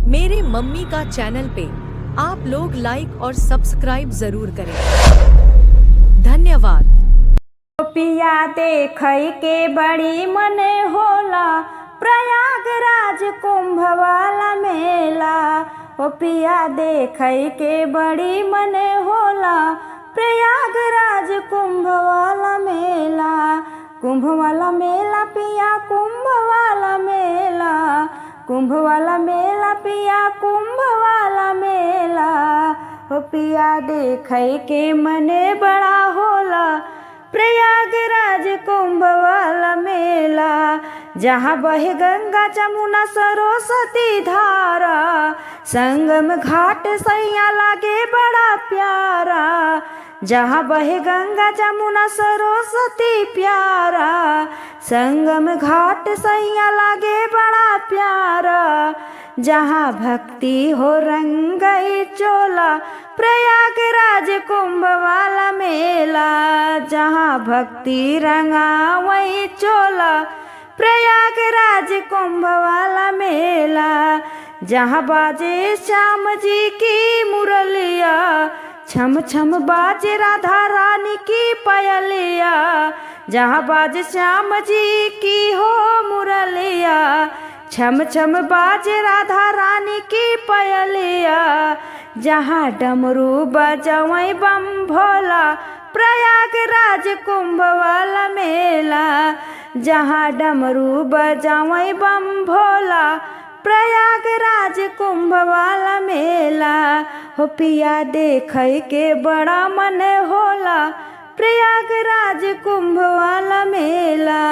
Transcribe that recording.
मेरे मम्मी का चैनल पे आप लोग लाइक और सब्सक्राइब जरूर करें। धन्यवाद। पिया देखई के बड़ी मन होला, प्रयागराज कुंभ वाला मेला। ओ पिया देखई के बड़ी मन होला, प्रयागराज कुंभ वाला मेला। कुंभ वाला मेला पिया, कुंभ वाला मेला, कुंभ वाला मेला पिया, कुंभ वाला मेला। ओ पिया देखई के मने बड़ा होला, प्रयागराज कुंभ वाला मेला। जहाँ बहे गंगा जमुना सरस्वती धारा, संगम घाट सैया लागे बड़ा प्यारा। जहाँ बहे गंगा जमुना सरस्वती प्यारा, संगम घाट सैया लागे बड़ा प्यारा। जहाँ भक्ति हो रंगई चोला, प्रयागराज कुंभ वाला मेला। जहाँ भक्ति रंगावई चोला, प्रयागराज कुंभ वाला मेला। जहाँ बाजे श्याम जी की मुरलिया, छम छम बाजे राधा रानी की पायलिया। जहाँ बाजे श्याम जी की हो मुरलिया, छम छम बाजे राधा रानी की पायलिया। जहाँ डमरू बजवई बम भोला, प्रयागराज कुंभ वाला मेला। जहाँ डमरू बजवई बम भोला, प्रयागराज कुंभ वाला मेला। हो पिया देखई के बड़ा मन होला, प्रयागराज कुंभ वाला मेला।